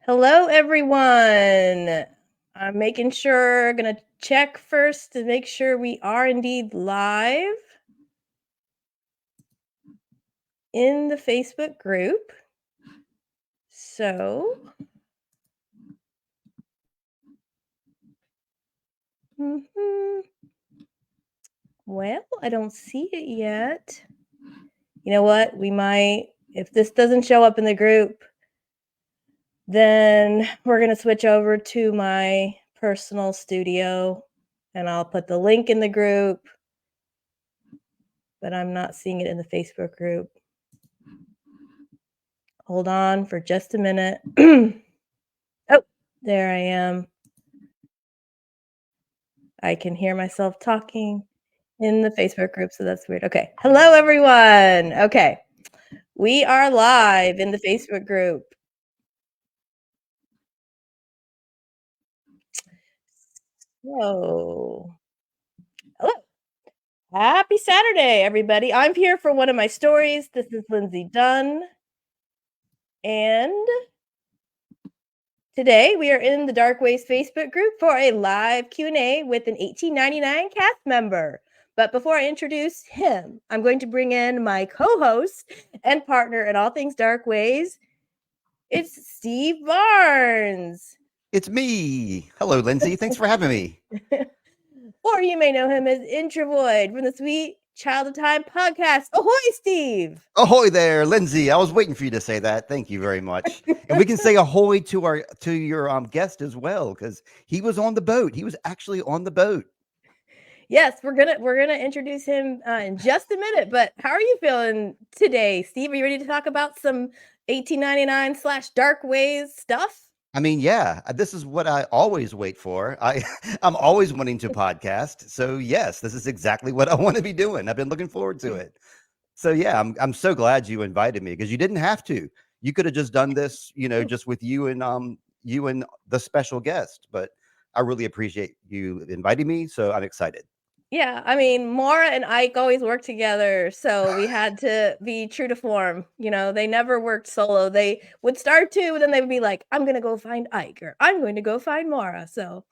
Hello, everyone. I'm making sure, gonna check first to make sure we are indeed live in the Facebook group. So, well, I don't see it yet. You know what? We might, if this doesn't show up in the group, then we're gonna switch over to my personal studio and I'll put the link in the group, but I'm not seeing it in the Facebook group. Hold on for just a minute. Oh, there I am. I can hear myself talking in the Facebook group, so that's weird. Okay. Hello, everyone. Okay. We are live in the Facebook group. Whoa. Hello. Happy Saturday, everybody. I'm here for one of my stories. This is Lindsay Dunn. And today we are in the DarkWays Facebook group for a live Q&A with an 1899 cast member. But before I introduce him, I'm going to bring in my co-host and partner in all things DarkWays. It's Steve Barnes. It's me. Hello, Lindsay. Thanks for having me. Or you may know him as Introvoid from the Sweet Child of Time podcast. Ahoy, Steve. Ahoy there, Lindsay. I was waiting for you to say that. Thank you very much. And we can say ahoy to your guest as well, because he was on the boat. He was actually on the boat. Yes, we're gonna introduce him in just a minute. But how are you feeling today, Steve? Are you ready to talk about some 1899/DarkWays stuff? I mean, yeah, this is what I always wait for. I'm always wanting to podcast. So yes, this is exactly what I want to be doing. I've been looking forward to it. So yeah, I'm so glad you invited me, because you didn't have to. You could have just done this, just with you and the special guest. But I really appreciate you inviting me. So I'm excited. Yeah, I mean, Maura and Ike always worked together, so we had to be true to form. You know, they never worked solo. They would start to, and then they would be like, "I'm gonna go find Ike," or "I'm going to go find Maura." So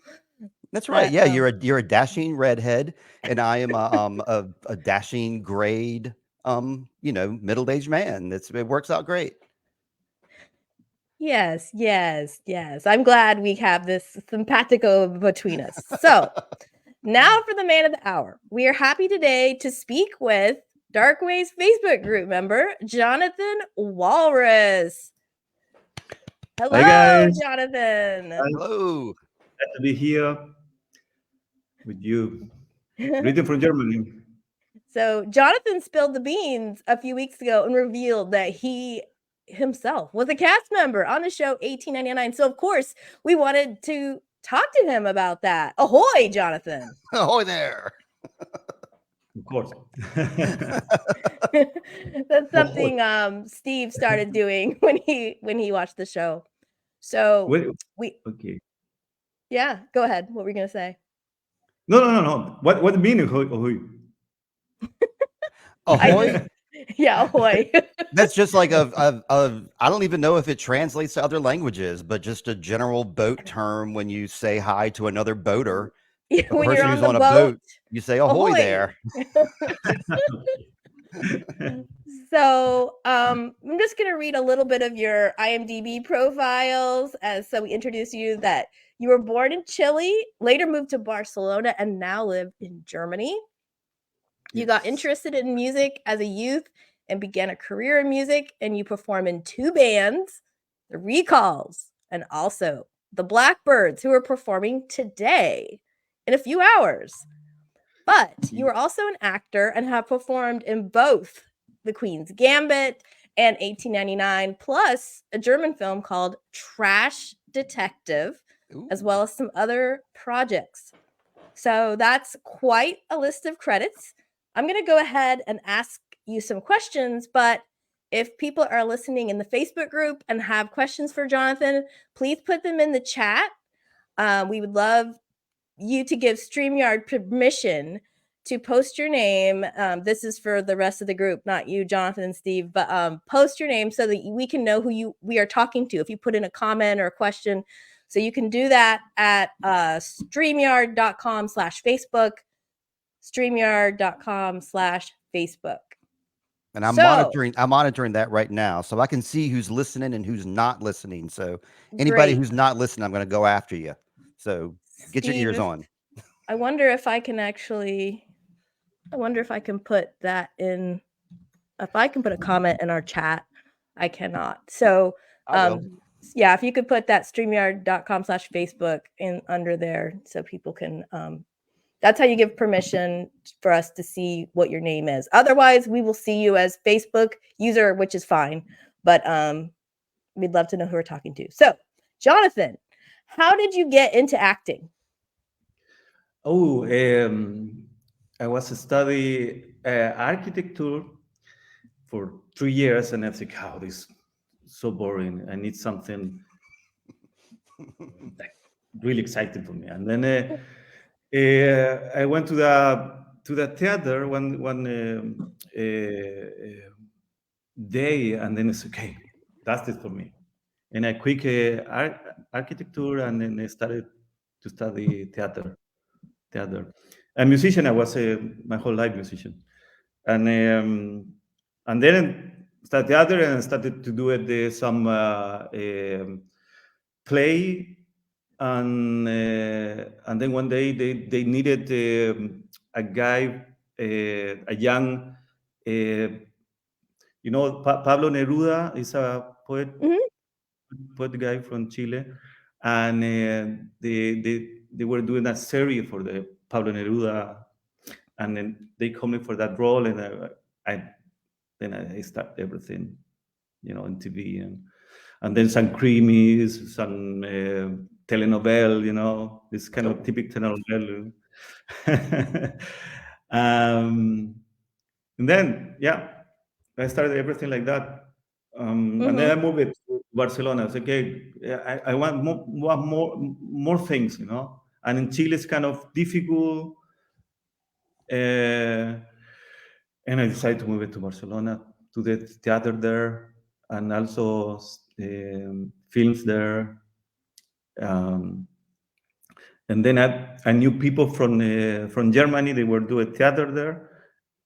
That's right. that, Yeah, you're a dashing redhead, and I am a dashing grayed middle-aged man. It works out great. yes, yes, yes. I'm glad we have this simpatico between us. So now for the man of the hour. We are happy today to speak with DarkWays Facebook group member, Jonathan Walrus. Hello, Hi guys. Jonathan. Hello. Glad to be here with you. Greeting from Germany. So Jonathan spilled the beans a few weeks ago and revealed that he himself was a cast member on the show 1899. So of course we wanted to talk to him about that. Ahoy, Jonathan. Ahoy there. Of course. That's something Steve started doing when he watched the show. So okay. Yeah, go ahead. What were you gonna say? No. What meaning ahoy? Ahoy? Yeah, ahoy. That's just like I don't even know if it translates to other languages, but just a general boat term when you say hi to another boater. Yeah, A when person you're on who's the on a boat, boat, you say ahoy there. So I'm just gonna read a little bit of your IMdb profiles so we introduce you that you were born in Chile, later moved to Barcelona, and now live in Germany. You got interested in music as a youth and began a career in music, and you perform in two bands, the Recalls and also the Blackbirds, who are performing today in a few hours. But you are also an actor and have performed in both The Queen's Gambit and 1899, plus a German film called Trash Detective, as well as some other projects. So that's quite a list of credits. I'm going to go ahead and ask you some questions, but if people are listening in the Facebook group and have questions for Jonathan, please put them in the chat. We would love you to give StreamYard permission to post your name. This is for the rest of the group, not you, Jonathan and Steve, but post your name so that we can know who we are talking to. If you put in a comment or a question, so you can do that at streamyard.com/Facebook, streamyard.com/Facebook. And I'm monitoring that right now, so I can see who's listening and who's not listening. So anybody Great. who's not listening, I'm going to go after you. So get Steve, your ears on. I wonder if I can put that in. If I can put a comment in our chat, I cannot. So yeah, if you could put that streamyard.com/Facebook in under there so people can that's how you give permission for us to see what your name is. Otherwise, we will see you as Facebook user, which is fine. But we'd love to know who we're talking to. So, Jonathan, how did you get into acting? Oh, I was studying architecture for 3 years, and I was like, "Oh, this is so boring. I need something like really exciting for me." And then I went to the theater one day, and then it's okay, that's it for me. And I quit architecture, and then I started to study theater. A musician, I was my whole life musician, and then started theater and started to do it some play, and then one day they needed a guy, a young, Pablo Neruda is a poet, poet guy from Chile, and they were doing a series for the Pablo Neruda, and then they called me for that role, and I started everything, on TV, and then some creamies, some telenovela, this kind of typical telenovela. And then, I started everything like that. And then I moved to Barcelona. I was like, okay, I want more things, And in Chile, it's kind of difficult. And I decided to move it to Barcelona, to the theater there, and also films there. And then I knew people from Germany. They were doing theater there,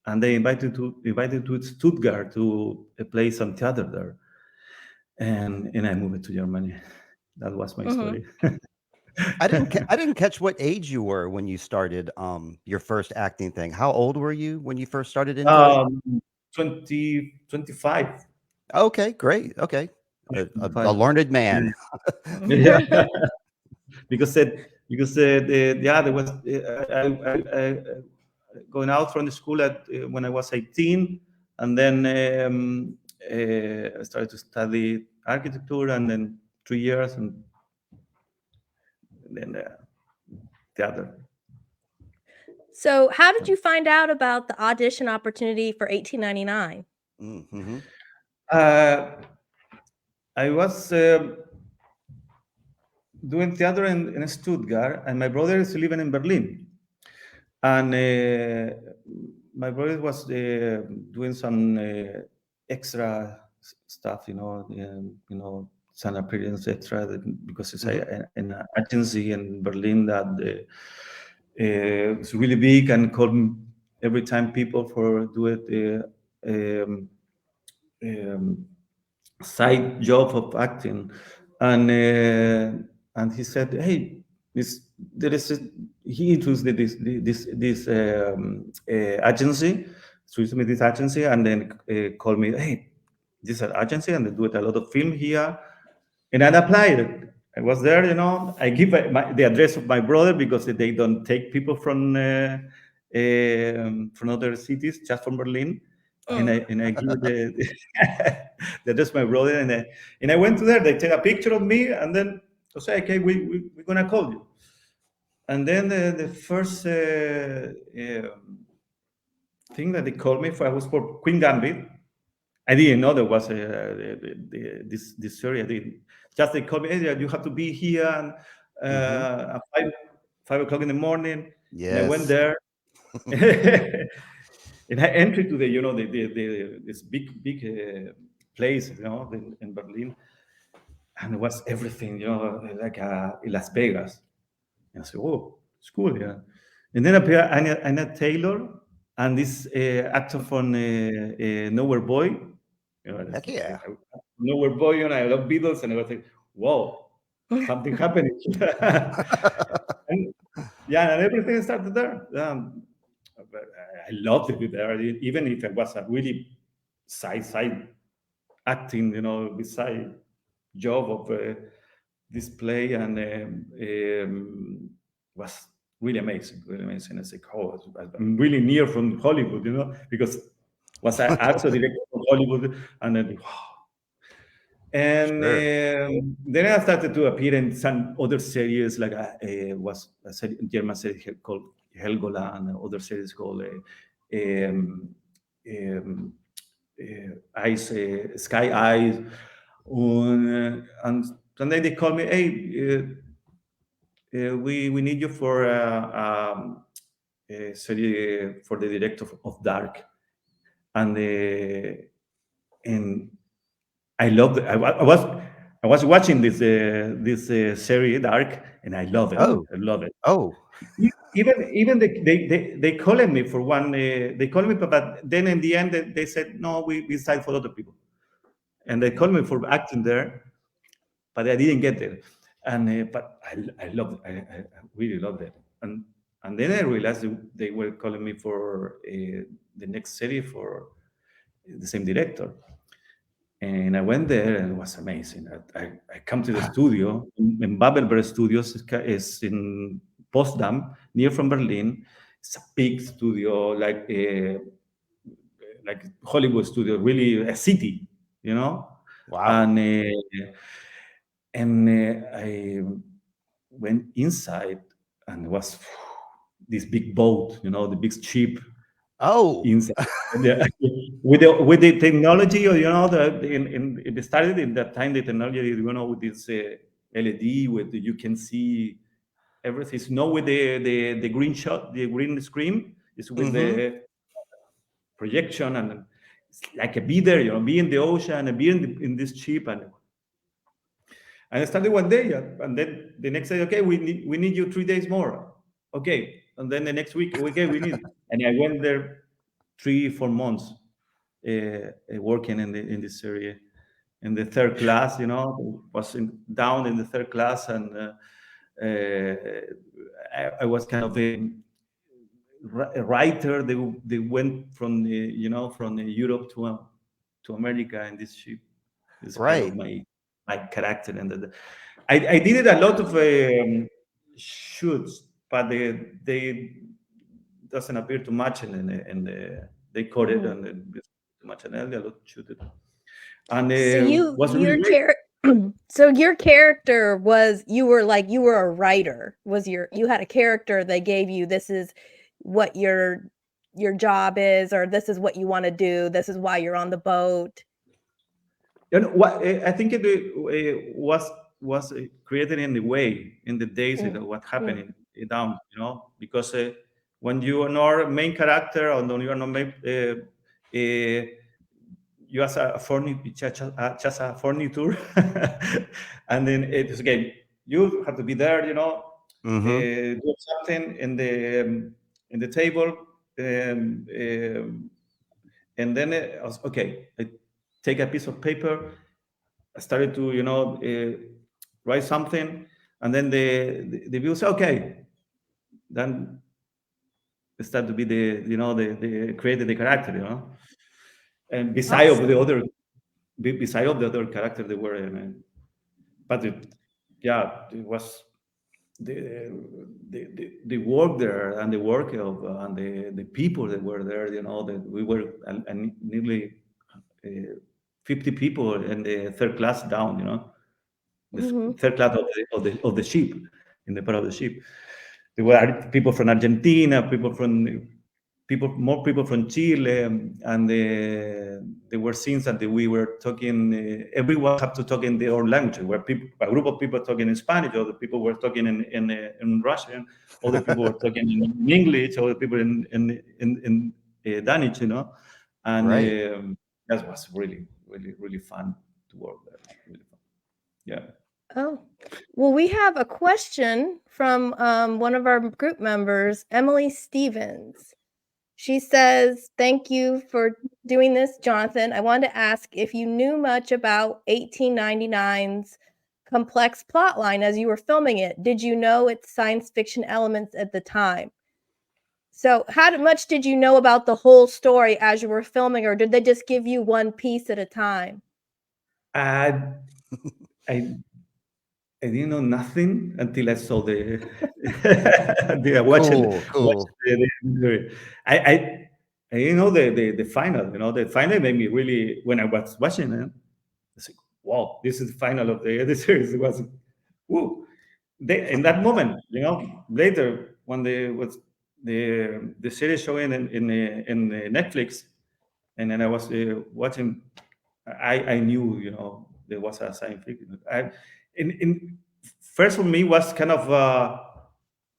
and they invited to Stuttgart to play some theater there. And I moved to Germany. That was my story. I didn't catch what age you were when you started your first acting thing. How old were you when you first started into it? 25. Okay, great. Okay, a learned man. Yeah. because there was I going out from the school when I was 18, and then I started to study architecture, and then 3 years, and then theater. So, how did you find out about the audition opportunity for 1899? I was doing theater in Stuttgart, and my brother is living in Berlin. And my brother was doing some extra stuff, some appearance extra, because it's an agency in Berlin that it's really big, and called every time people for do it side job of acting, and he said, "Hey, he introduced this agency, introduced me this agency, and then called me, hey, this is an agency, and they do it a lot of film here." And I applied. I was there, I give the address of my brother, because they don't take people from other cities, just from Berlin. And I give the address of my brother, and I went to there. They take a picture of me, and then I say, okay, we're gonna call you. And then the first thing that they called me for was for Queen Gambit. I didn't know there was this series. I didn't. Just they called me, hey, you have to be here at 5 o'clock in the morning. Yes. And I went there, And I entered to the, this big place, in Berlin, and it was everything, like in Las Vegas. And I said, oh, it's cool, yeah. And then appeared Anna Taylor and this actor from Nowhere Boy. Heck yeah. Nowhere Boy, and I love Beatles, and I was like, whoa, something happening. And, yeah, and everything started there. But I loved to be there, even if it was a really side acting, beside job of this play, and was really amazing, really amazing. I said, oh, I'm really near from Hollywood, because was I also director from Hollywood, and then, wow. And then I started to appear in some other series, like was a German series called Helgoland, and other series called Ice, Sky Eyes, and then they called me, hey, we need you for a series for the director of Dark, and I loved it. I was watching this series Dark, and I love it. Oh. I love it. Oh. Even they called me for one. They called me, but then in the end they said no. We decided for other people, and they called me for acting there, but I didn't get there. And but I loved it. I really loved it. And then I realized they were calling me for the next series for the same director. And I went there, and it was amazing. I come to the studio in Babelberg Studios. Is in Potsdam, near from Berlin. It's a big studio, like Hollywood studio, really a city, Wow. And I went inside, and it was this big boat, the big ship. Oh. Inside. Yeah. with the technology, it started in that time. The technology, with this LED, with you can see everything. It's not with the green shot, the green screen. It's with the projection, and it's like a be there, be in the ocean and be in this ship. And I started one day, and then the next day, okay, we need you 3 days more. Okay, and then the next week, okay, we need. And I went there 3-4 months working in this area. In the third class, was down in the third class, and I was kind of a writer. They went from from Europe to America in this ship. It's kind of my character, and I did a lot of shoots, but they doesn't appear too much, and they cut it, and too much, and I did a lot shoot it. And so was really great. So your character was, you were a writer. You had a character that gave you, this is what your job is, or this is what you want to do, this is why you're on the boat. What I think it was created in the way, in the days, what happened down, because when you are not main character, or when you are not main, you as a just a furniture, and then it's again, you have to be there, do something in the table, and then I was, okay, I take a piece of paper, I started to write something, and then the view say, okay, then it started to be the created the character, and beside of the other character they were in, but it was the work there, and the work of and the people that were there, that we were nearly 50 people in the third class down, the third class of the ship, in the part of the ship. There were people from Argentina, people from more people from Chile, and there were scenes that we were talking. Everyone had to talk in their own language. Where a group of people talking in Spanish, other people were talking in Russian, other people were talking in English, other people in Danish, and Right. that was really fun to work there. Really fun. Yeah. Oh, well, we have a question from one of our group members, Emily Stevens. She says, "Thank you for doing this, Jonathan. I wanted to ask if you knew much about 1899's complex plotline as you were filming it. Did you know its science fiction elements at the time? So, how much did you know about the whole story as you were filming, or did they just give you one piece at a time?" I I I didn't know nothing until I saw the watch Cool. I didn't know the final. The final made me really, when I was watching it, I said, "Wow, this is the final of the series." It was, woo. In that moment, later when the series showing in Netflix, and then I was watching, I knew, there was a science fiction. In first for me was kind of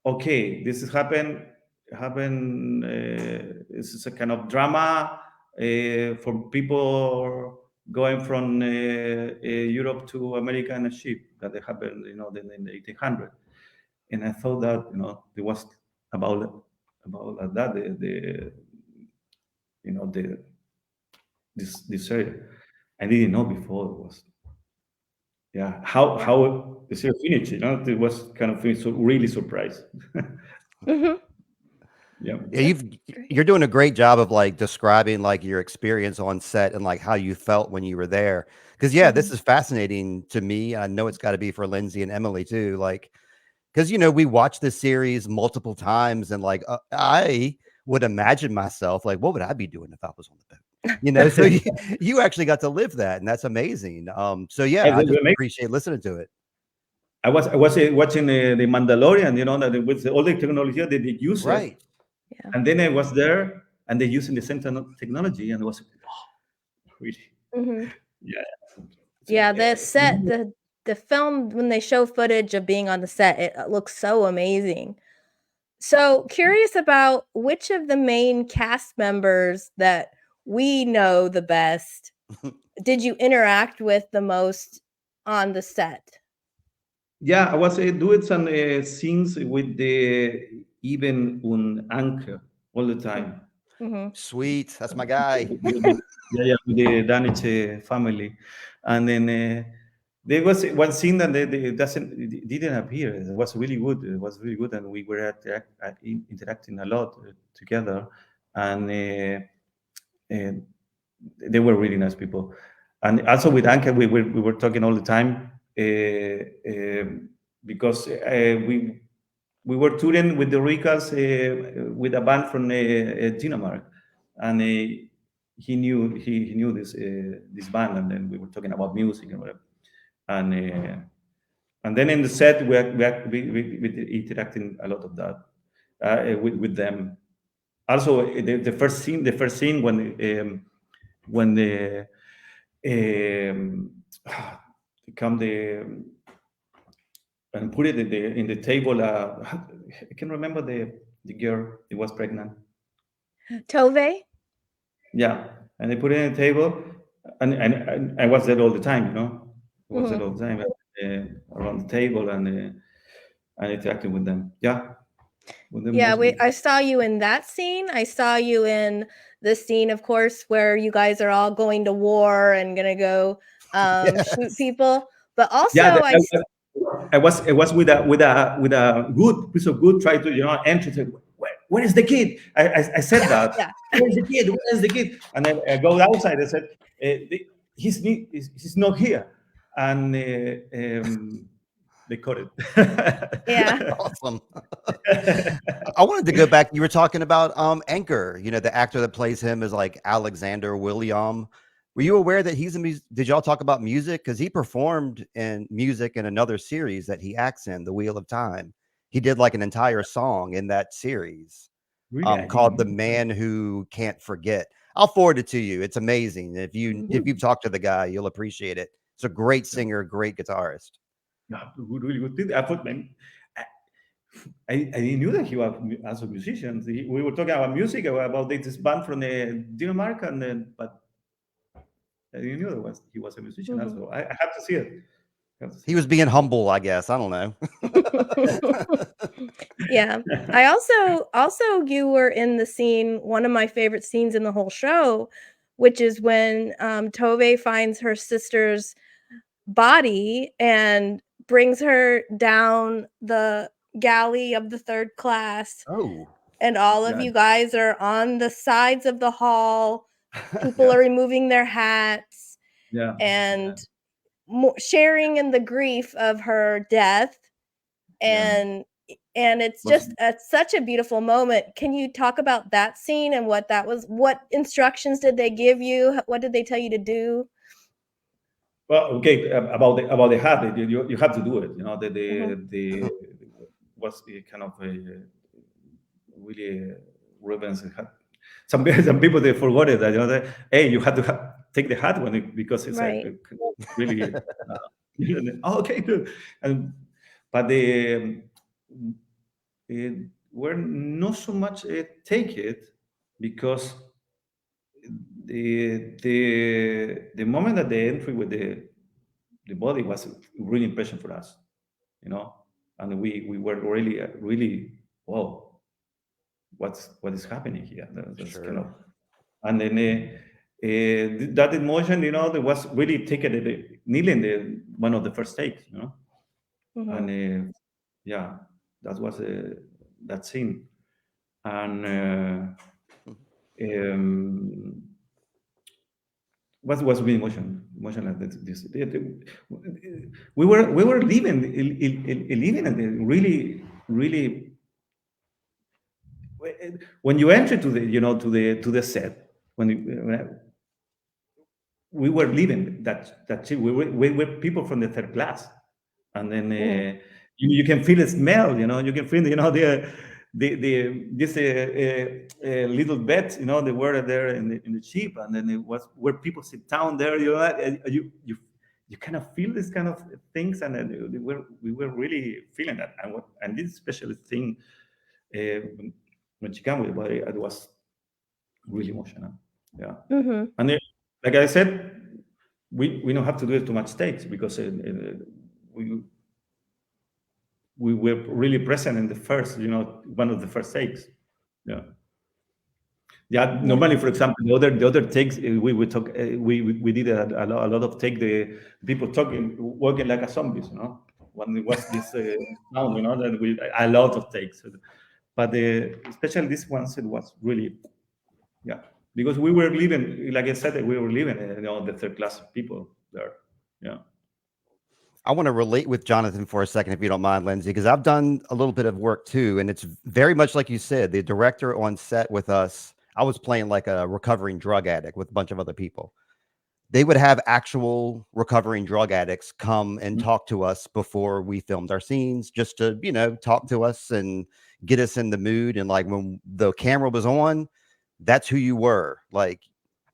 okay. This has happened. This is a kind of drama for people going from Europe to America in a ship that happened, in the 1800s. And I thought that, it was about that the this area. I didn't know before it was, yeah, how the series finished. It was kind of so really surprised. Mhm. Yeah. Yeah, That's great. you're doing a great job of like describing like your experience on set and like how you felt when you were there. Because yeah, this Mhm. is fascinating to me. I know it's got to be for Lindsay and Emily too. Like, because we watched this series multiple times, and like I would imagine myself like, what would I be doing if I was on the boat? So you actually got to live that, and that's amazing. So yeah, I just appreciate listening to it. I was watching the Mandalorian, that with all the technology that they use it, Right. Yeah. and then I was there, and they're using the same technology, and it was really, Mhm. yeah. So, Yeah, the set, the film, when they show footage of being on the set, it looks so amazing. So, curious about which of the main cast members that we know the best did you interact with the most on the set? yeah, I was doing some scenes with the even un anchor all the time. Mhm. Sweet. That's my guy. Yeah, with the Danish family, and then there was one scene that they doesn't it didn't appear. It was really good. It was really good, and we were interacting a lot together, and they were really nice people. And also with Anke, we were talking all the time because we were touring with the Recalls with a band from Denmark, and he knew this band, and then we were talking about music and whatever, and then in the set we interacting a lot of that with them. Also, the first scene when the come the and put it in the table. I can remember the girl. It was pregnant. Tove? Yeah, and they put it in the table, and I was there all the time. I was there Mhm. all the time around the table and interacting with them. Yeah, with them Yeah, mostly. I saw you in that scene. I saw you in the scene, of course, where you guys are all going to war and gonna go shoot Yes. people. But also, Yeah, I was with a good piece of good. Try to enter. Say, where is the kid? I said that. yeah. Where is the kid? Where is the kid? And I go outside. I said, he's not here, and they caught Yeah. it. Awesome. I wanted to go back. You were talking about Anchor, the actor that plays him is like Alexander William. Were you aware that he's did y'all talk about music? Because he performed in music in another series that he acts in, The Wheel of Time. He did like an entire song in that series. Really, I called "The didn't. Man Who Can't Forget." I'll forward it to you. It's amazing. If you've talked to the guy, you'll appreciate it. It's a great singer, great guitarist. Yeah, really good thing. I thought, man, I didn't knew that he was also a musician. We were talking about music, about this band from Denmark, and then, but I didn't know that he was a musician also. I have to see it. He was being humble, I guess. I don't know. Yeah. I also you were in the scene, one of my favorite scenes in the whole show, which is when Tove finds her sister's body and brings her down the galley of the third class. Oh. And all of you guys are on the sides of the hall. People are removing their hats. Yeah. And sharing in the grief of her death. And it's just such a beautiful moment. Can you talk about that scene and what that was? What instructions did they give you? What did they tell you to do? Well, okay, about the hat, you have to do it. You know, the was the kind of a really reverence hat. Some people they forgot it. That, you know, that, hey, you have to take the hat because it's really. Oh, okay, good. But we're not so much take it because the moment that the entry with the body was really impression for us, you know, and we were really wow, what is happening here? That's kind of, and then that emotion, you know, that was really taken nearly in one of the first takes, you know, and yeah, that was that scene, and what was really emotional this we were living and really when you enter to the, you know, to the set, when we were living that shit. We were people from the third class, and then you can feel the smell, you know, you can feel, you know, the this little beds, you know, they were there in the ship, and then it was where people sit down there, you know, and you kind of feel this kind of things, and then we were really feeling that, and this special thing when she came with the body, it was really emotional, yeah. And then, like I said, we don't have to do it too much takes because we were really present in the first, you know, one of the first takes. Yeah. Normally, for example, the other takes we would talk. We did a lot of take the people talking, walking like a zombies. You know, when it was this sound, you know, that we a lot of takes. But especially this one, it was really, yeah, because we were living, like I said, we were living, you know, the third class people there. Yeah. I want to relate with Jonathan for a second, if you don't mind, Lindsay, because I've done a little bit of work too. And it's very much like you said, the director on set with us, I was playing like a recovering drug addict with a bunch of other people. They would have actual recovering drug addicts come and talk to us before we filmed our scenes, just to, you know, talk to us and get us in the mood. And like when the camera was on, that's who you were. Like,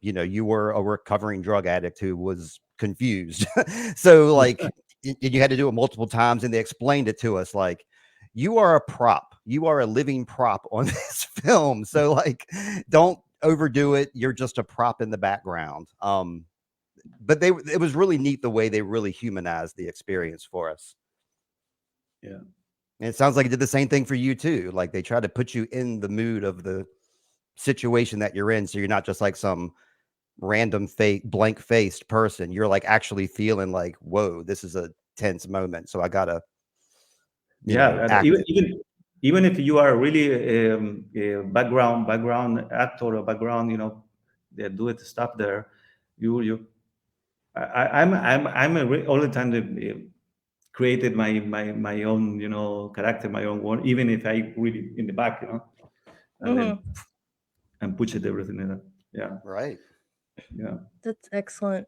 you know, you were a recovering drug addict who was confused. So like, you had to do it multiple times, and they explained it to us like, you are a prop, you are a living prop on this film, so like don't overdo it, you're just a prop in the background. But it was really neat the way they really humanized the experience for us. Yeah. And it sounds like it did the same thing for you too. Like they try to put you in the mood of the situation that you're in, so you're not just like some random fake blank faced person. You're like actually feeling like, whoa, this is a tense moment, so I gotta, you know, And act even if you are really a background actor or background, you know, they do it stuff there. All the time created my own, you know, character, my own world, even if I really in the back, you know, and then and push it everything in that. Yeah. right. Yeah. That's excellent.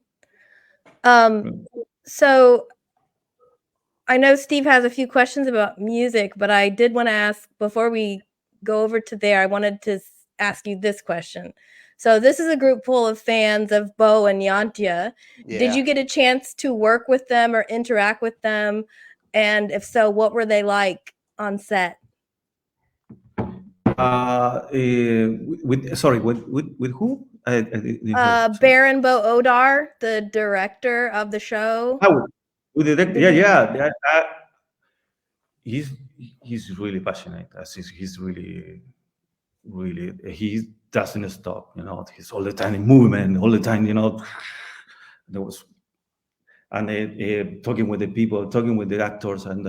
So I know Steve has a few questions about music, but I did want to ask before we go over to there, I wanted to ask you this question. So this is a group full of fans of Bo and Yantia. Did you get a chance to work with them or interact with them? And if so, what were they like on set? With who? I didn't hear. Baron Bo Odar, the director of the show. Oh, with the yeah. He's really passionate. He's really he doesn't stop. He's all the time in movement, all the time. There was and talking with the people, talking with the actors, and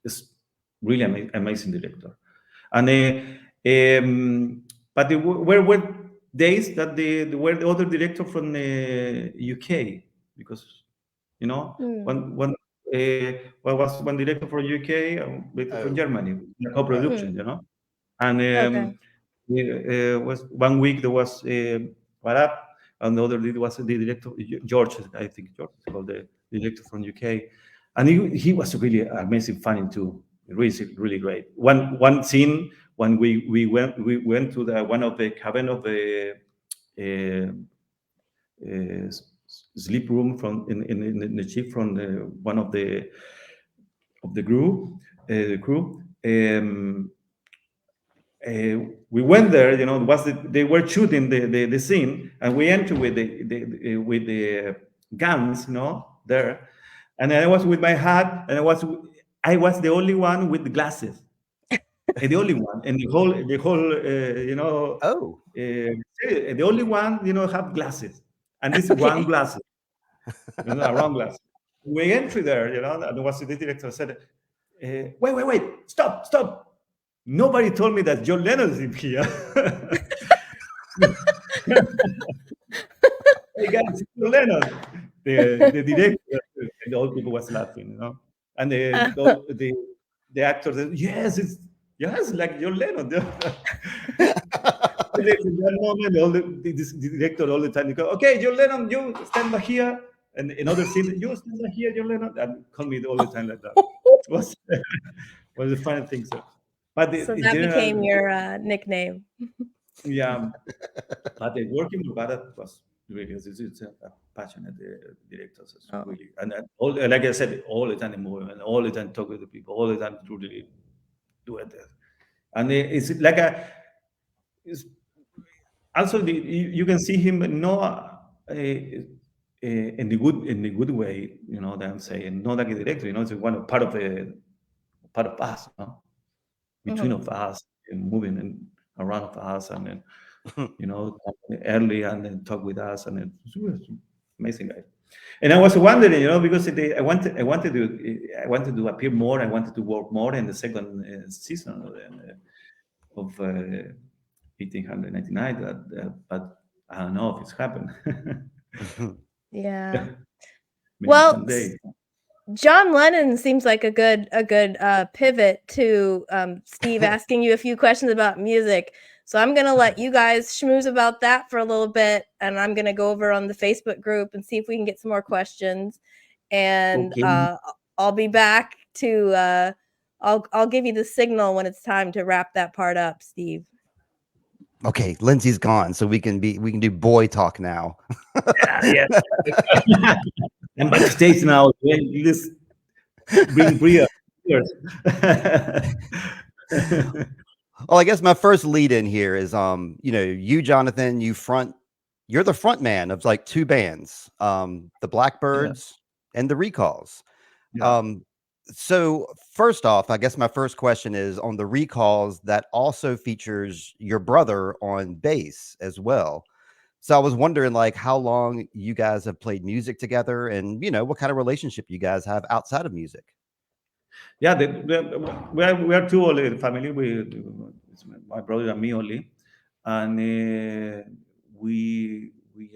it's really amazing director. And but there were days that there were the other director from the UK, because one was one director from UK from Germany, co-production, and was 1 week there was Barab, and the other was the director George, I think George is called the director from UK, and he was really amazing, funny too, really great. One scene when we went to the one of the cabin of the sleep room from in the ship from one of the crew. We went there, they were shooting the scene, and we entered with the guns, there, and I was with my hat, and I was the only one with the glasses, the only one, and the whole the only one have glasses, and this one glasses, wrong glasses. We entered there, and was the director said, wait, stop. Nobody told me that John Lennon is here. Hey guys, John Lennon. The director and all people was laughing, and the actor said, yes, like John Lennon. In that moment, this director all the time, go, okay, John Lennon, you stand back here, and another scene, you stand back here, John Lennon, and call me all the time like that. It was a funny thing, so. But so that became your nickname. Yeah, but the working with Bharat was really, it's a passionate director. So really, and all, like I said, all the time in movement, all the time talk with the people, all the time to really do it. And it's like also you can see him in the good way, that I'm saying, not like a director, it's one part of us, between of us, and moving and around of us, and then early, and then talk with us, and it's amazing guy. And I was wondering, because I wanted to appear more, I wanted to work more in the second season of 1899, but I don't know if it's happened. Yeah. Well, John Lennon seems like a good pivot to Steve asking you a few questions about music. So I'm gonna let you guys schmooze about that for a little bit, and I'm gonna go over on the Facebook group and see if we can get some more questions. And I'll be back to I'll give you the signal when it's time to wrap that part up, Steve. Okay, Lindsay's gone, so we can do boy talk now. Yeah. I'm backstage now. Let's bring Bria. Well, I guess my first lead in here is you, Jonathan, you're the front man of like two bands, the Blackbirds and the Recalls. Yeah. So first off, I guess my first question is on the Recalls, that also features your brother on bass as well. So I was wondering, like, how long you guys have played music together, and what kind of relationship you guys have outside of music. Yeah, we are two only in the family. It's my brother and me only, and we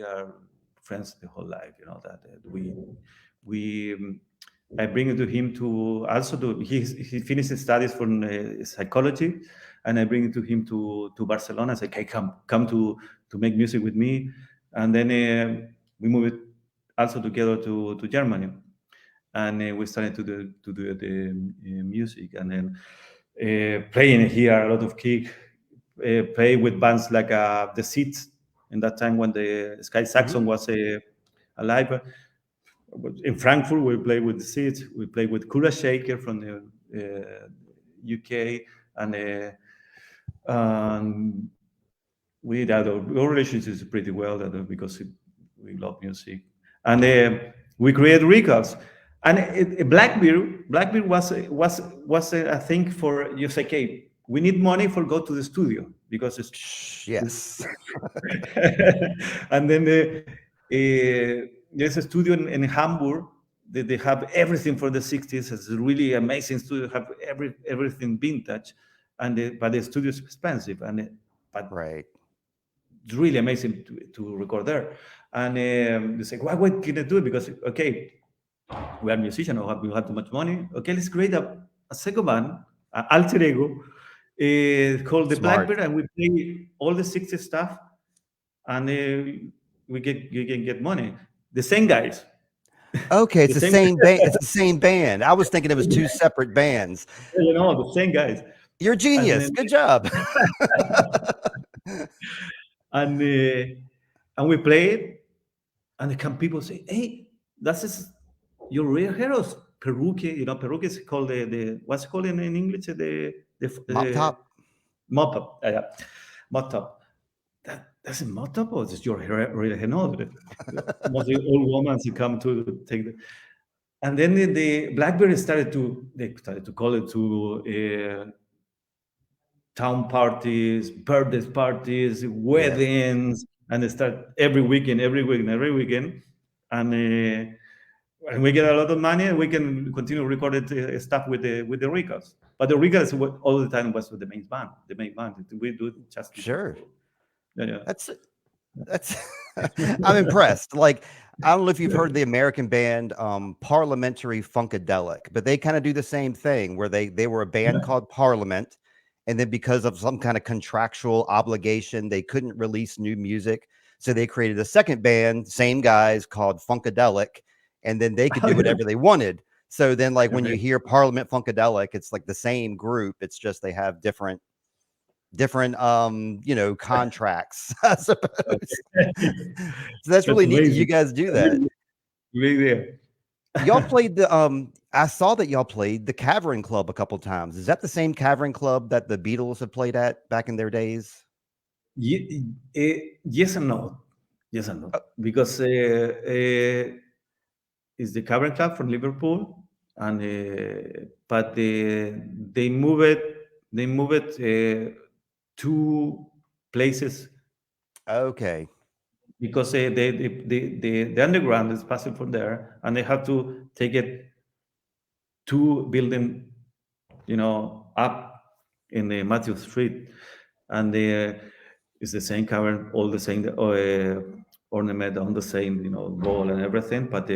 are friends the whole life. That I bring it to him to also do. He finished his studies from psychology, and I bring it to him to Barcelona. I say, "Okay, come to make music with me," and then we moved also together to Germany, and we started to do the music, and then playing here a lot of kick, play with bands like the Seeds in that time when the Sky Saxon was alive. In Frankfurt, we play with the Seeds. We play with Kula Shaker from the UK, and we that our relationship is pretty well because we love music, and we create Recalls. And Blackbeard was a thing for you say, okay, we need money for go to the studio because it's Yes. and then there's a studio in Hamburg that they have everything for the 60s. It's a really amazing studio, have everything vintage, but the studio is expensive, but Right. it's really amazing to record there. And they say, why can I do it? Because okay, we are musicians, we have too much money. Okay, let's create a second band, an alter ego, called the Smart. Blackbird, and we play all the 60s stuff, and you can get money. The same guys. Okay, it's The the same- same band. It's the same band. I was thinking it was two separate bands. the same guys. You're a genius. then- Good job. And we play it, and can people say, hey, that's your real heroes. Peruque, Peruque is called the what's it called in English? The Mop top. Mop up. Yeah. Mop top. That's a mop top, or is it your real hero? Most of the old women who come to take the. And then the Blackberry started to call it to town parties, birthday parties, weddings, and they start every weekend, and we get a lot of money, and we can continue recording stuff with the Recalls. But the Recalls all the time was with the main band. We do just Sure. Yeah. That's I'm impressed. Like, I don't know if you've heard the American band Parliamentary Funkadelic, but they kind of do the same thing where they were a band called Parliament, and then because of some kind of contractual obligation, they couldn't release new music. So they created a second band, same guys, called Funkadelic, and then they could do whatever they wanted. So then, like, when you hear Parliament Funkadelic, it's like the same group. It's just they have different contracts, I suppose. So that's really neat that you guys do that. Really. Y'all played the I saw that y'all played the Cavern Club a couple times. Is that the same Cavern Club that the Beatles have played at back in their days? Yes and no. Because it's the Cavern Club from Liverpool, and but they move it two places. Okay. Because the underground is passing from there, and they have to take it two building, up in the Matthew Street, and it's the same cavern, all the same ornament on the same, wall and everything, but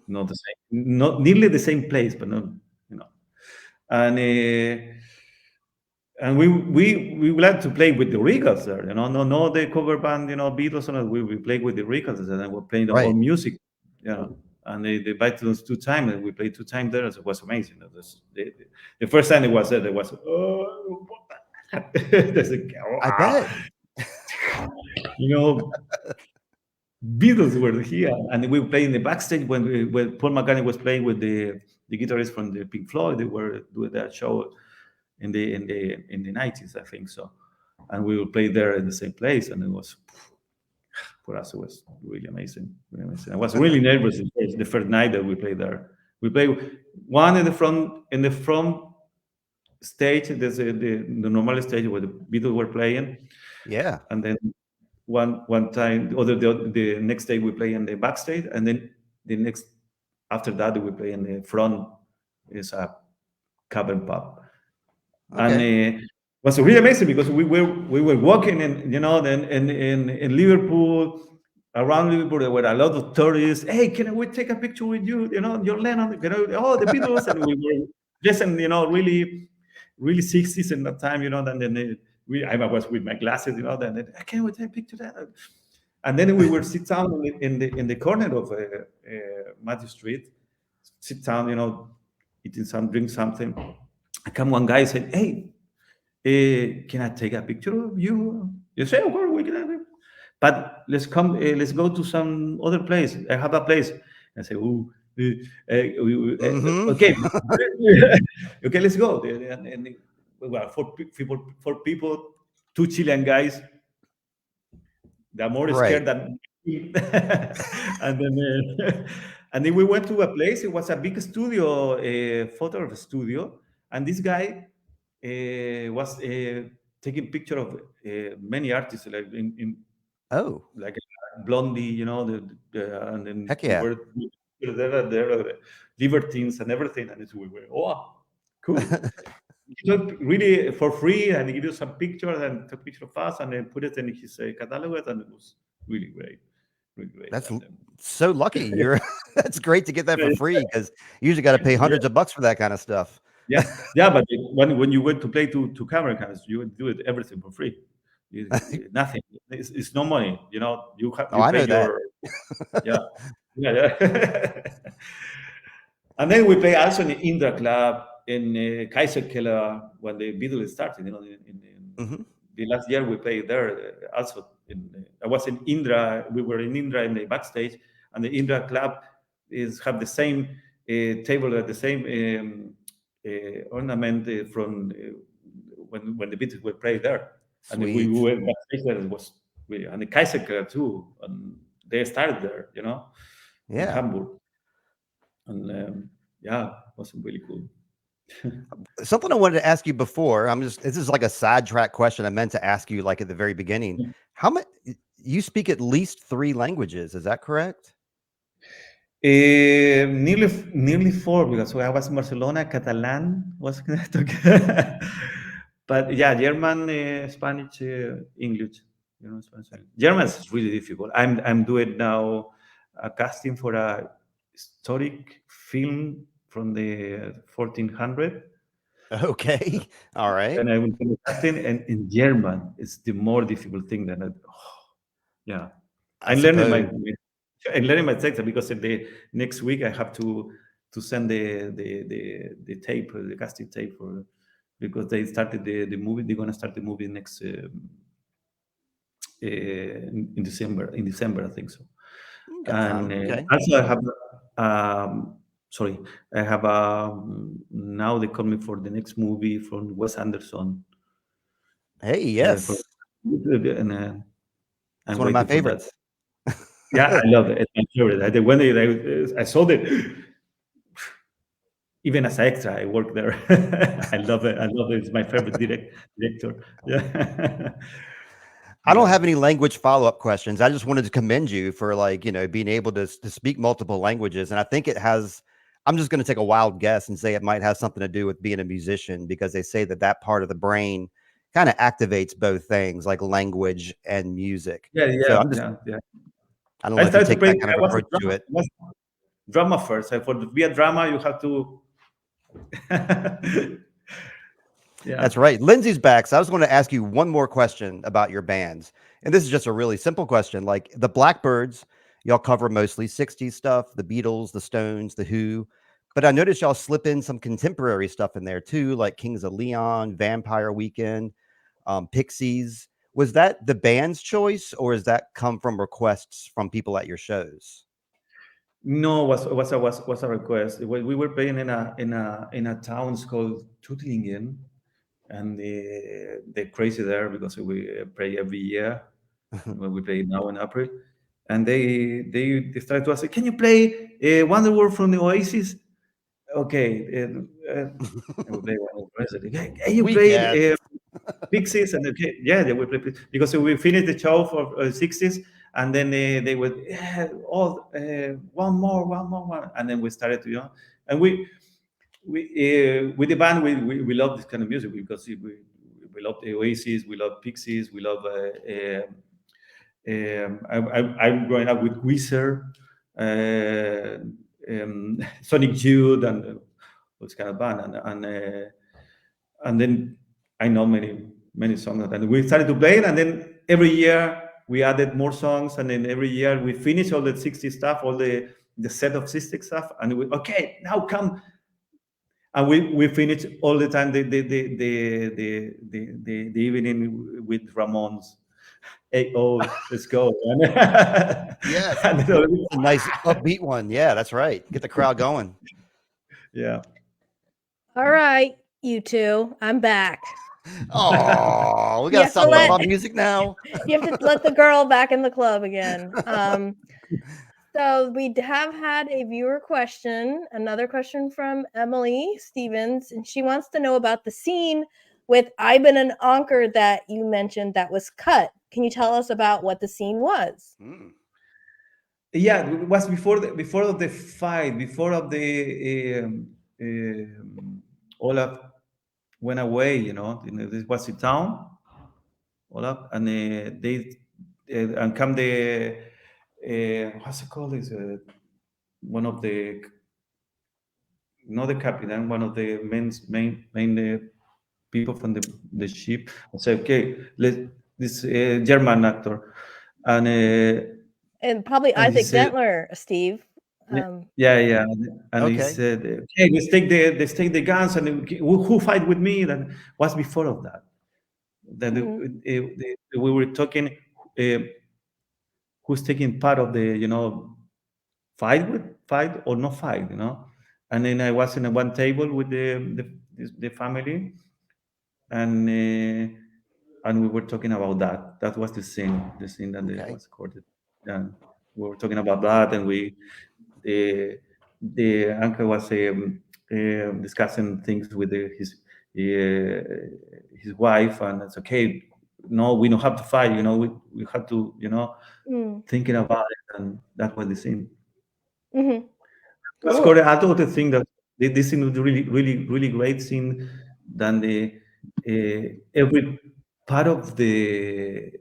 not the same, not nearly the same place, but not, and we like to play with the Recalls there, no the cover band, Beatles, and we play with the Recalls, and we're playing our music, and they invite us 2 times, and we played 2 times there. So it was amazing. The first time it was there, was I bet. Beatles were here, and we were playing in the backstage when Paul McCartney was playing with the guitarist from the Pink Floyd. They were doing that show in the 90s, I think so, and we would play there in the same place, and it was, for us, it was really amazing. I was really nervous the first night that we played there. We played one in the front stage. There's the normal stage where the Beatles were playing. Yeah. And then one time, or the next day we play in the backstage, and then after that we play in the front. Is a cavern pub. Okay. And it was really amazing because we were walking in Liverpool. Around Liverpool, there were a lot of tourists. Hey, can we take a picture with you? John Lennon. The Beatles, and we were just really, really 60s in that time. I was with my glasses. Then can we take a picture there? And then we were sit down in the corner of Matthew Street. Sit down, eating drink something. come one guy said, "Hey, can I take a picture of you?" You say, "Of course, we can." But let's go to some other place. I have a place. I say, "Ooh, Mm-hmm. okay, okay, let's go." And well, four people, two Chilean guys. They're more Right. scared than me. And then and then we went to a place. It was a big studio, a photo studio, and this guy was taking picture of many artists, like in Oh, like Blondie, and then heck we yeah. were there, Libertines and everything, and we were, oh, cool. He took really for free, and he gave you some pictures and took picture of us, and then put it in his catalog, and it was really great, really great. That's And so lucky. You're that's great to get that for free because you usually got to pay yeah, hundreds of bucks for that kind of stuff. yeah, yeah. But when you went to play to camera cams, you would do it everything for free. Nothing. It's no money. Oh, You I pay know that. your yeah, yeah, yeah. And then we play also in the Indra Club in Kaiserkeller when the Beatles started. In Hmm. the last year we played there also. I was in Indra. We were in Indra in the backstage, and the Indra Club have the same table at the same ornament from when the Beatles were played there. And then we Sweet. went backstage there. It was really, and the Kaiserkeller too. And they started there, in Yeah. Hamburg. And yeah, it was really cool. Something I wanted to ask you before. This is like a sidetrack question I meant to ask you like at the very beginning. How much you speak at least 3 languages, is that correct? Nearly four, because when I was in Barcelona, Catalan was but yeah, German, Spanish, English. Spanish. German is really difficult. I'm doing now a casting for a historic film from the 1400, Okay. All right. and I will do the casting. And in German, it's the more difficult thing than yeah. I I'm learning suppose. I'm learning my text, because the next week I have to send the tape, the casting tape, because they started the movie. They're gonna start the movie next in December. In December, I think so. Got And time. Okay. also I have sorry, I have now they call me for the next movie from Wes Anderson. Hey, For yes. and It's I'm one of my waiting for that. favorites. Yeah, I love it. It's my favorite. When I saw it, even as an extra, I work there. I love it. I love it. It's my favorite director. Yeah. I don't Yeah. have any language follow-up questions. I just wanted to commend you for being able to speak multiple languages. And I think I'm just going to take a wild guess and say it might have something to do with being a musician, because they say that part of the brain kind of activates both things like language and music. Yeah, So yeah, yeah, yeah. I don't I know if you started to take play. that kind of I was a approach to drama. it. I was drama first. For to be a drama, you have to. Yeah. That's right. Lindsay's back. So I was going to ask you one more question about your bands. And this is just a really simple question. Like the Blackbirds, y'all cover mostly 60s stuff, the Beatles, the Stones, the Who. But I noticed y'all slip in some contemporary stuff in there too, like Kings of Leon, Vampire Weekend, Pixies. Was that the band's choice, or does that come from requests from people at your shows? No, was a request. We were playing in a town called Tuttlingen, and they're crazy there because we play every year. When we play now in April, and they started to ask, "Can you play Wonderworld from the Oasis?" Okay, and we play Wonderworld. Hey, you We played can. Pixies, and okay, yeah, they will play because we finished the show for 60s, and then they would, yeah, one more, one, and then we started to, and we with the band we love this kind of music because we love the Oasis, we love Pixies, we love I'm growing up with Weezer, Sonic Youth, and those kind of band, and then I know many songs, and we started to play it, and then every year we added more songs, and then every year we finish all the 60 stuff, all the set of 60 stuff, and we, okay, now come. And we finished all the time the evening with Ramon's. Hey, oh, let's go. Yes, And it's a nice upbeat one. Yeah, that's right. Get the crowd going. yeah. All right, you two, I'm back. Oh, we You gotta have to stop talking let about music now. you have to let the girl back in the club again. So we have had a viewer question, another question from Emily Stevens, and she wants to know about the scene with Ivan and Anker that you mentioned that was cut. Can you tell us about what the scene was? Yeah, it was before of the fight, before of the Olaf went away. This was the town, Olaf, and they and come the what's it called? Is one of the not the captain, one of the main people from the ship. I said, okay, this German actor, And probably and he Isaac said, Dentler, Steve. yeah, and he Okay. said, okay, let's take the guns, and who fight with me? That was before of that. That we were talking, who's taking part of the fight or not fight. And then I was in one table with the family, and we were talking about that. That was the scene that Okay. was recorded. And we were talking about that, and the uncle was discussing things with his wife, and it's okay. No, we don't have to fight. We have to, thinking about it, and that was the scene. Mm-hmm. That's Cool. correct. I also think that this scene was really, really, really great scene. Than every part of the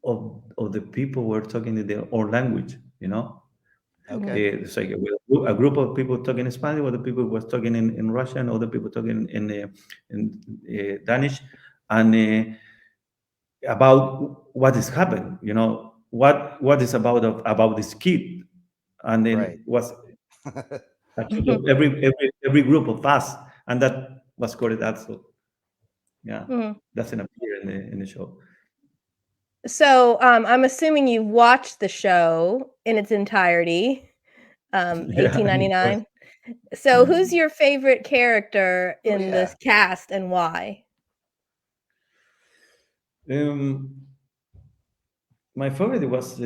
of the people were talking in their own language. Okay. It's like a group of people talking in Spanish, other people was talking in Russian, other people talking in Danish, and about what is happened. What is about this kid, and then Right. was every group of us, and that was correct also. Yeah, doesn't appear in the show. So I'm assuming you've watched the show in its entirety, Yeah, 1899. So who's your favorite character in this cast and why? My favorite was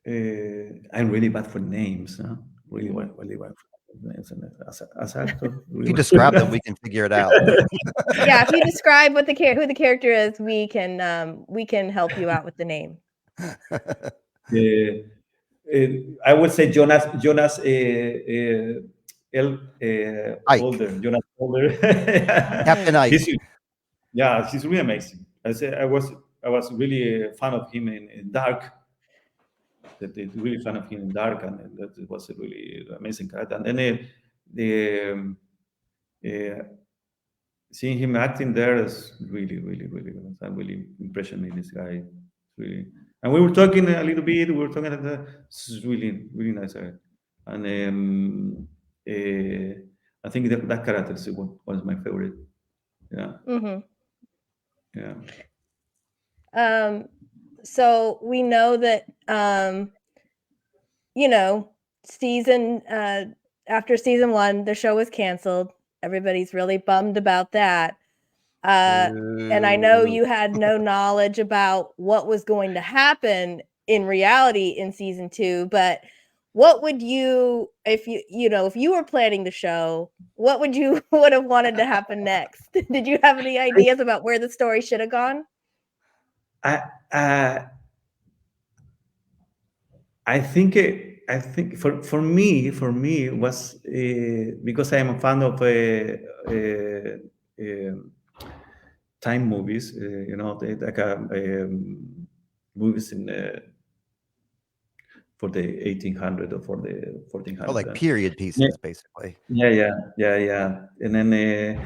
I'm really bad for names. Huh? Really bad for names. And as actor, If really you bad. describe them, we can figure it out. Yeah, if you describe what who the character is, we can help you out with the name. I would say Jonas Ike. Older. Jonas Older. Captain Ike. He's really amazing. I was really a fan of him in Dark. Really fan of him in Dark, and that was a really amazing character. And then seeing him acting there is really, really, really good. I'm really impressed with this guy. Really, and we were talking a little bit. We were talking at this is really, really nice guy. And I think that character is one of my favorite. Yeah. Yeah. So we know that season after season 1, the show was canceled. Everybody's really bummed about that. And I know you had no knowledge about what was going to happen in reality in season 2, but what would you, if you were planning the show, what would you would have wanted to happen next? Did you have any ideas about where the story should have gone? I think for me it was because I am a fan of time movies. Movies for the 1800 or for the 1400. Oh, like period pieces, basically. Yeah. And then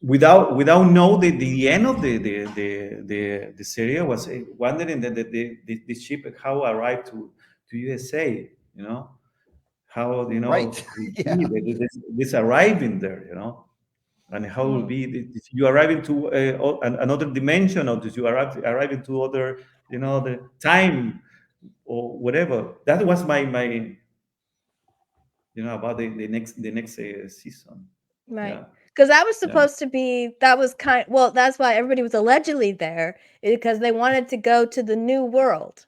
without know the end of the series, I was wondering that the ship how arrived to USA. how Right. Yeah. this arriving there, and how will be did you arrive into another dimension, or did you arrive into other, the time or whatever. That was my about the next season. Right. Yeah, Because that was yeah, supposed to be, that was well, that's why everybody was allegedly there, because they wanted to go to the new world.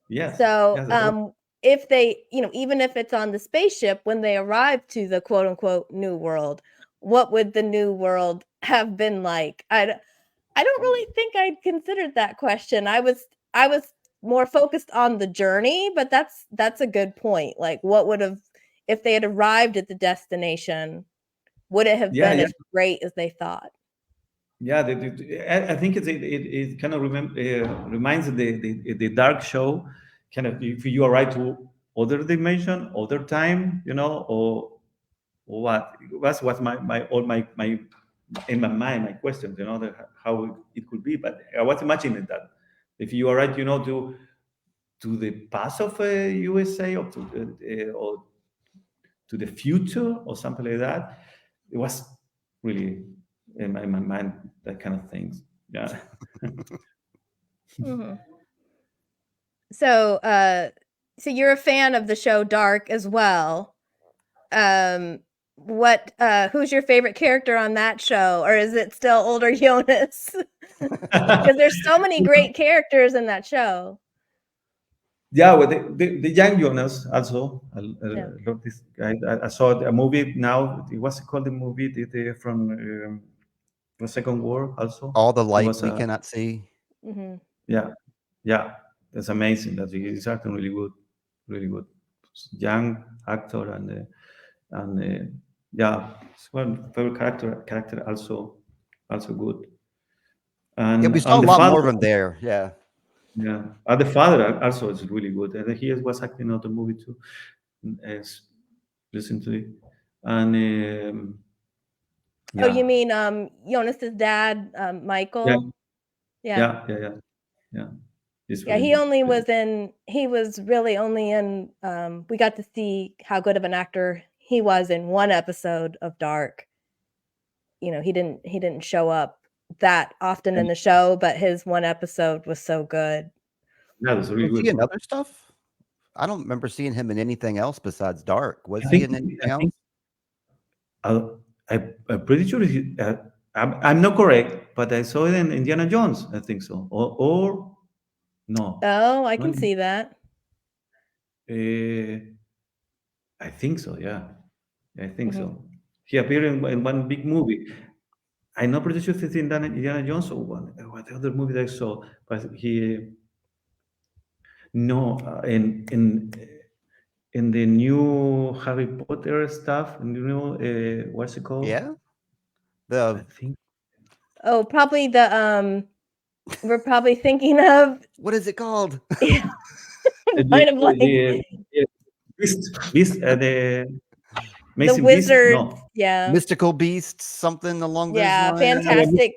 yes, So, yes. That was, if they, even if it's on the spaceship, when they arrive to the quote unquote new world, what would the new world have been like? I don't really think I'd considered that question. I was more focused on the journey, but that's a good point. Like, what would have, if they had arrived at the destination, would it have yeah, been yeah, as great as they thought? yeah. I think it kind of reminds the dark show, kind of, if you arrive to other dimension, other time, or what. That's what my all my in my mind, my questions, how it could be. But I was imagining that if you arrive, to the past of USA, or to the future, or something like that. It was really in my mind, that kind of things. Yeah. Mhm. So, so you're a fan of the show Dark as well. Who's your favorite character on that show, or is it still older Jonas? Because there's so many great characters in that show. Yeah, well, the young Jonas also. Yeah. I love this guy. I saw a movie now. It was called the movie from the Second War. Also, All the it light was we cannot see. Mhm. yeah, yeah. That's amazing. That he's acting really good, really good. Young actor, and yeah, it's one favorite character also good. Yeah, we saw And a the lot father, more of him there. Yeah. yeah, and the father also is really good, and he was acting out the movie too. As listen to it, and Oh, you yeah, mean Jonas's dad, yeah, Michael? Yeah. yeah. It's Yeah, really he good. only Really. was in, he was really only in, we got to see how good of an actor he was in one episode of Dark. He didn't show up that often in the show, but his one episode was so good. Yeah, that's really Was he good. in other stuff? I don't remember seeing him in anything else besides Dark. Was I he think in anything I else? think I, I'm pretty sure I'm not correct, but I saw it in Indiana Jones. I think so, or no, Oh, I no. can see that. Uh, I think so. Yeah, I think Mhm. so. He appeared in one big movie. I'm not pretty sure if it's in Indiana Jones or what other movie that I saw, but he no in the new Harry Potter stuff, in the new what's it called? Yeah. I The think Oh, probably we're probably thinking of what is it called? yeah, the mind of blank. the the The Amazing Beast. wizards, No, yeah. Mystical Beasts, something along those Yeah, lines. fantastic.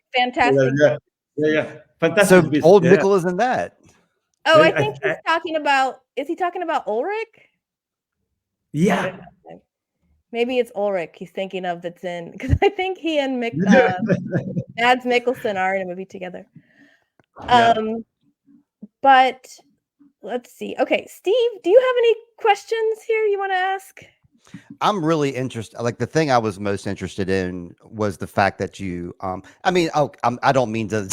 yeah. So Fantastic Beast. old Yeah, Nickel is in that. Oh, I think I, he's talking about, is he talking about Ulrich? I don't yeah. know. Maybe it's Ulrich he's thinking of that's in, because I think he and Mads Mikkelsen are in a movie together. Yeah. Um, but let's see. Okay, Steve, do you have any questions here you want to ask? I'm really interested. Like the thing I was most interested in was the fact that you, I mean, I don't mean to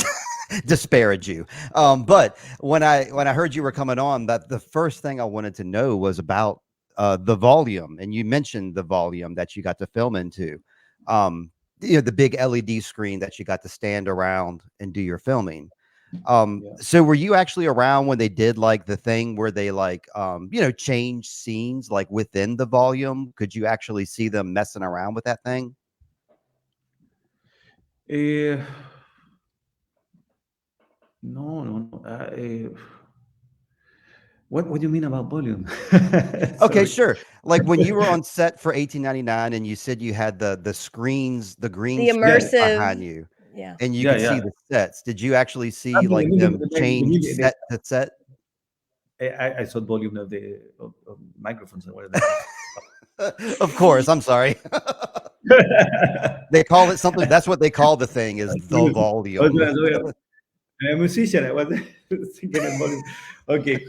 disparage you, but when I heard you were coming on, that the first thing I wanted to know was about the volume, and you mentioned the volume that you got to film into, um, the big LED screen that you got to stand around and do your filming. Yeah. So were you actually around when they did like the thing where they like change scenes like within the volume? Could you actually see them messing around with that thing? Uh, no. What do you mean about volume? Okay, Sorry. sure. Like when you were on set for 1899 and you said you had the screens, the green The Yeah, screens immersive, behind you yeah. and you yeah, could see yeah. the sets. Did you actually I see mean, like them change set to set? I saw volume of the of microphones and whatever. Of course, I'm sorry. They call it something. That's what they call the thing is the volume. I'm a musician. I was thinking about it. Okay,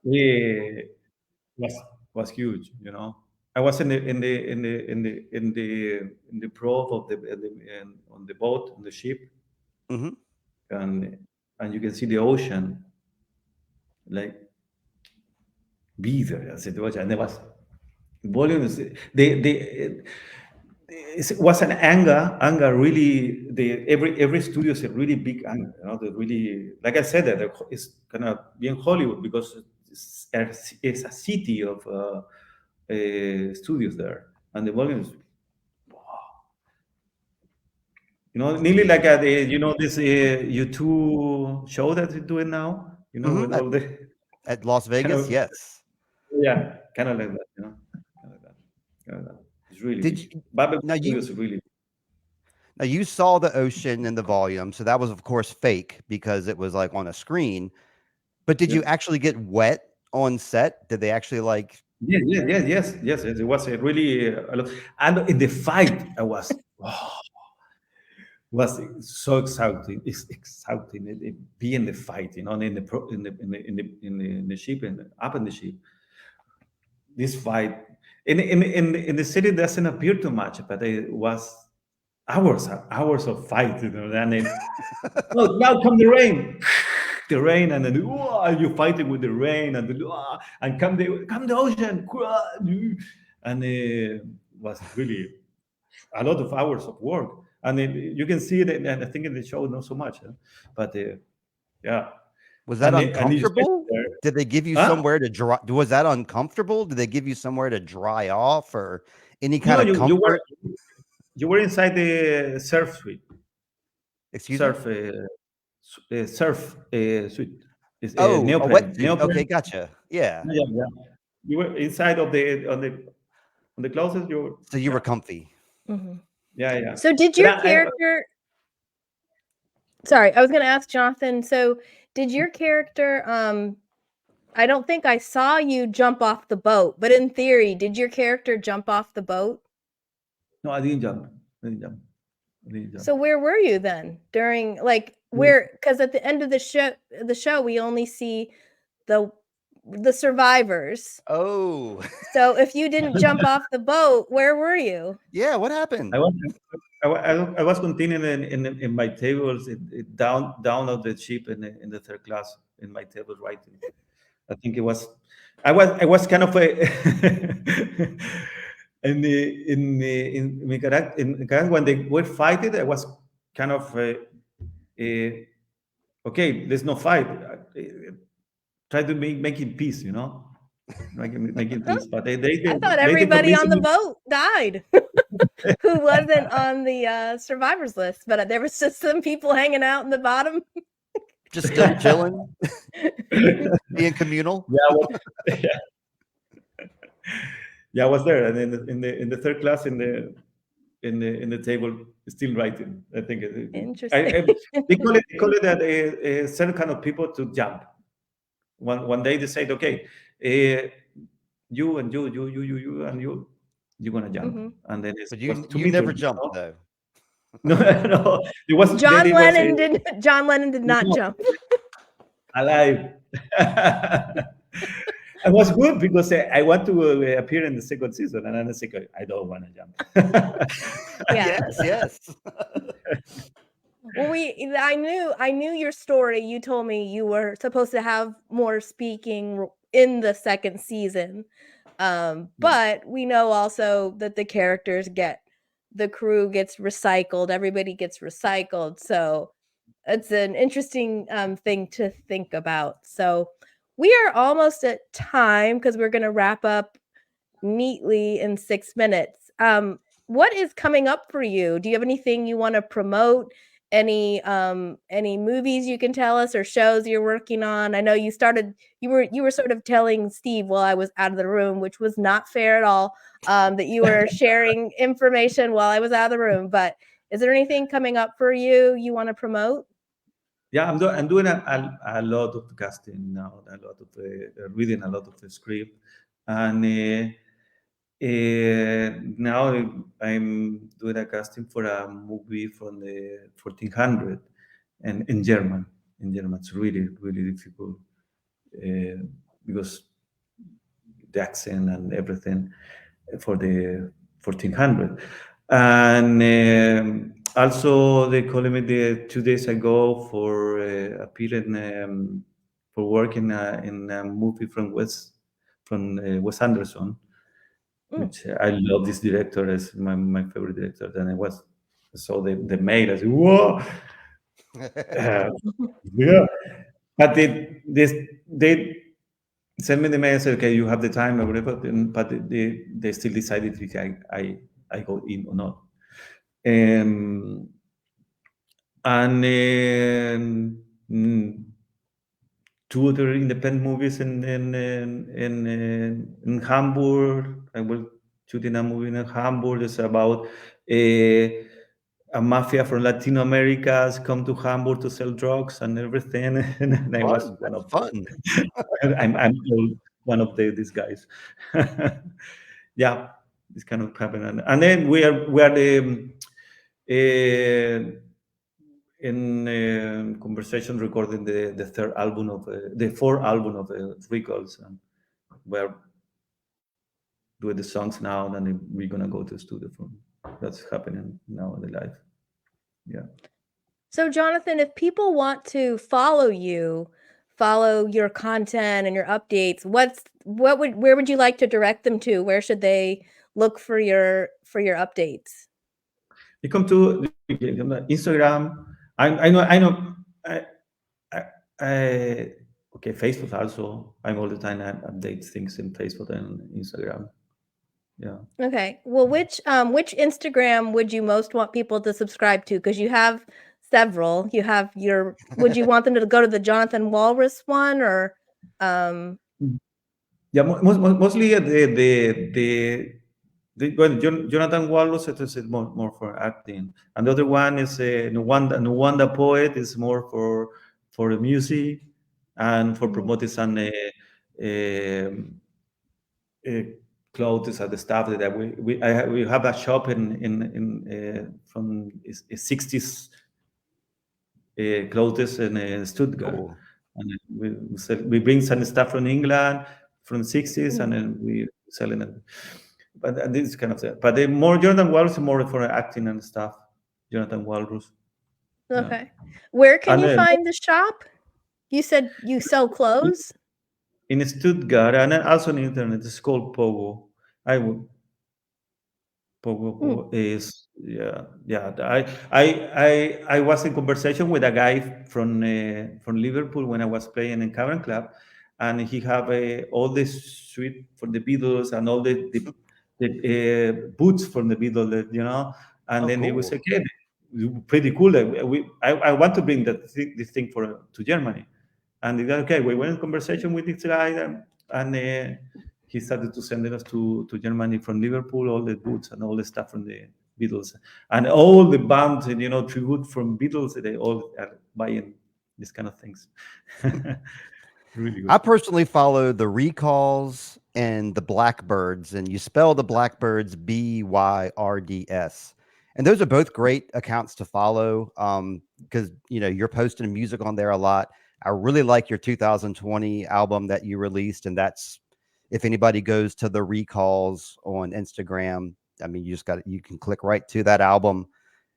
yeah, was was huge. You know, I was in the prow of on the boat on the ship, Hmm. and you can see the ocean like be there. I said, "Watch," and there was volume. It was an anger really. Every studio is a really big anger. You know, the really, like I said, that it's kind of being Hollywood because it's a city of studios there, and the volume is, you know, nearly like this U2 show that they're doing now. You know, with Hmm. all the At Las kind Vegas, of, yes. yeah, kind of like that. You know, kind of like that. Kind of like that. It's really Did big. you Babel now Studios you is really. now you saw the ocean and the volume, so that was of course fake because it was like on a screen. But did you Yes. actually get wet on set? Did they actually like? Yes. It was a really a lot. And in the fight, I was so exciting. It's exciting. Be in the fight, you know, in the pro, in the ship and up in the ship. This fight in the city doesn't appear too much, but it was hours of fight, you know, and then well, now come the rain. The rain, and then you're fighting with the rain, and and come the ocean, and it was really a lot of hours of work. And then you can see it, and I think in the show not so much, huh? But yeah, Was that and you spend uncomfortable? there, Did they give you huh? somewhere to dry? Was that uncomfortable? Did they give you somewhere to dry off or any No, kind of comfort? you were inside the surf suite, Excuse me? surf surf suite. It's Oh, a wetsuit. Okay, neoprene. gotcha. Yeah. Yeah. You were inside of the on the closest. You were, So you were yeah, comfy. Mhm. yeah. So did But your character sorry, I was gonna ask Jonathan, so did your character I don't think I saw you jump off the boat, but in theory, did your character jump off the boat? no, I didn't jump. I didn't jump. I didn't jump. So where were you then during like Yes. where because at the end of the show we only see the the survivors. Oh, So if you didn't jump off the boat, where were you? yeah. What I happened? was I was continuing in my tables down of the ship in the third class in my table writing. I think it was I was kind of a in my character when they were fighting I was kind of okay, there's no fight. Try to making peace, you know, making peace. But I thought they everybody convinced on the me. boat died who wasn't on the survivors list, but there was just some people hanging out in the bottom. Just still chilling, being communal. Yeah, yeah, I was there, and in the third class in the table, still writing. I think Interesting. they call it that a certain kind of people to jump. One day they said, okay, you and you and you're gonna jump, Mhm. and then it But was two you meters. never You jumped know? though. No, no, it was John it was Lennon did John Lennon did not no, jump. alive. It was good because I want to appear in the second season, and then I said, I don't want to jump. Yeah. Yes. Well, I knew your story. You told me you were supposed to have more speaking in the second season. But we know also that the crew gets recycled, everybody gets recycled. So it's an interesting thing to think about. So we are almost at time because we're going to wrap up neatly in 6 minutes. What is coming up for you? Do you have anything you want to promote? Any movies you can tell us or shows you're working on? I know you were sort of telling Steve while I was out of the room, which was not fair at all. That you were sharing information while I was out of the room. But is there anything coming up for you want to promote? Yeah, I'm doing a lot of casting now, a lot of reading a lot of the script, and Now I'm doing a casting for a movie from the 1400 and in German. In German, it's really, really difficult because the accent and everything for the 1400. And also they called me 2 days ago for appearing for work in a movie from Wes Anderson, which I love this director as my favorite director. Then I saw the mail. I said, "Whoa, yeah!" But they sent me the mail and said, "Okay, you have the time or whatever." But they still decided if I go in or not. And two other independent movies in Hamburg. I will shoot in a movie in Hamburg. It's about a mafia from Latin America come to Hamburg to sell drugs and everything. And I was Fun. one That's of fun. I'm one of these guys. Yeah, this kind of happened, and then we are in conversation recording the third album of the fourth album of Recalls, and we're doing the songs now. And then we're gonna go to the studio from that's happening now in the life. Yeah. So, Jonathan, if people want to follow you, follow your content and your updates, where would you like to direct them to? Where should they look for your updates? You come to Instagram. I know. Okay, Facebook also. I'm all the time I update things in Facebook and Instagram. Yeah. Okay. Well, which Instagram would you most want people to subscribe to? Because you have several. You have your. Would you want them to go to the Jonathan Walrus one or? Yeah, mostly well, Jonathan Walrus is more for acting, and the other one is Nuwanda Poet is more for the music and for promoting some clothes and the stuff that we have a shop in from 60s clothes in Stuttgart. Cool. And we bring some stuff from England from 60s, and then we selling it. But this kind of thing. But the more Jonathan Walrus is more for acting and stuff. Jonathan Walrus. Okay. Yeah. Where can And you find the shop? You said you sell clothes? In Stuttgart, and then also on the internet. It's called Pogo. Pogo is I was in conversation with a guy from Liverpool when I was playing in Cavern Club, and he have all this suite for the Beatles and all the boots from the Beatles, and then it was okay, pretty cool. I want to bring this thing to Germany, and he said, okay, we went in conversation with this guy, and he started to send us to Germany from Liverpool, all the boots and all the stuff from the Beatles, and all the bands, tribute from Beatles. They all are buying these kind of things. Really good. I personally follow the Recalls and the Blackbirds, and you spell the Blackbirds Byrds, and those are both great accounts to follow because you're posting music on there a lot. I really like your 2020 album that you released, and that's, if anybody goes to the Recalls on Instagram, I mean, you can click right to that album.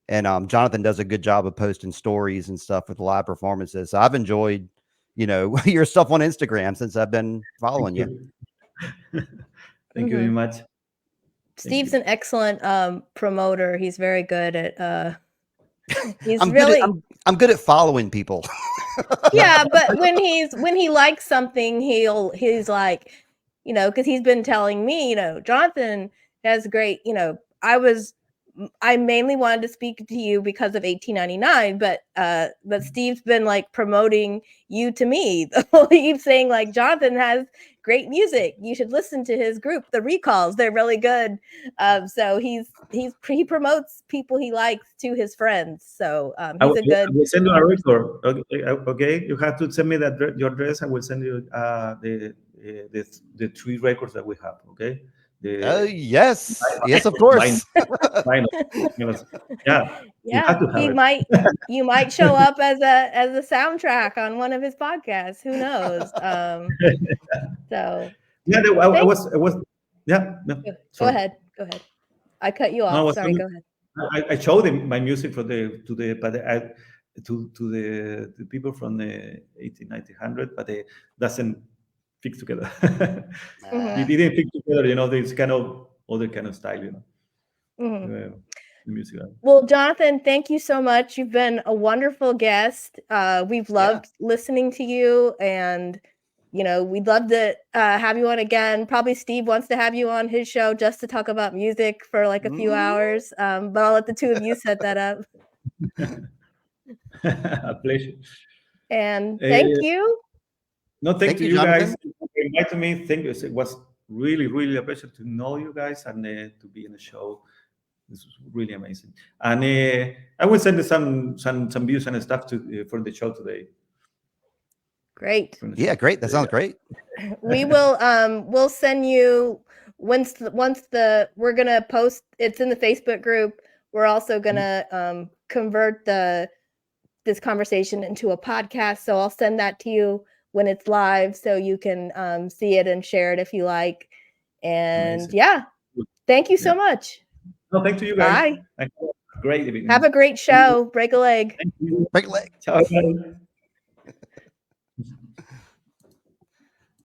And Jonathan does a good job of posting stories and stuff with live performances. So I've enjoyed, your stuff on Instagram since I've been following you. Thank you very much. Steve's an excellent promoter. He's very good at I'm good at following people. Yeah, but when he likes something, he's like, because he's been telling me, Jonathan has great, I mainly wanted to speak to you because of 1899, but Steve's been like promoting you to me. He keeps saying like, Jonathan has great music. You should listen to his group, the Recalls. They're really good. So he promotes people he likes to his friends. So he's a good. I will send you a record. Okay, you have to send me your address. I will send you the 3 records that we have. Okay, Yes, yes, of course. vinyl. Yeah, you have to have it. You might show up as a soundtrack on one of his podcasts. Who knows? So Yeah, I was. Yeah. go Sorry. ahead. Go ahead. I cut you No, I off. was Sorry. telling- Go ahead. I showed him my music to the people from the 1900, but it doesn't fit together. It didn't fit together, you know. This kind of other kind of style, you know. Mhm. The music. Well, Jonathan, thank you so much. You've been a wonderful guest. We've loved listening to you, and we'd love to have you on again. Probably Steve wants to have you on his show just to talk about music for like a few hours. But I'll let the two of you set that up. A pleasure. And thank you. No, thank you Jonathan. guys for inviting me. Thank you. It was really, really a pleasure to know you guys and to be in the show. This was really amazing. And I will send you some views and stuff for the show today. Great. Yeah, great. That sounds great. We will we'll send you once we're gonna post, it's in the Facebook group. We're also gonna convert this conversation into a podcast, so I'll send that to you when it's live so you can see it and share it if you like. And Amazing. yeah, thank you so much. No, thank you guys. Bye. Great evening. Have a great show. Break a leg. Thank you. Break a leg. Ciao, guys.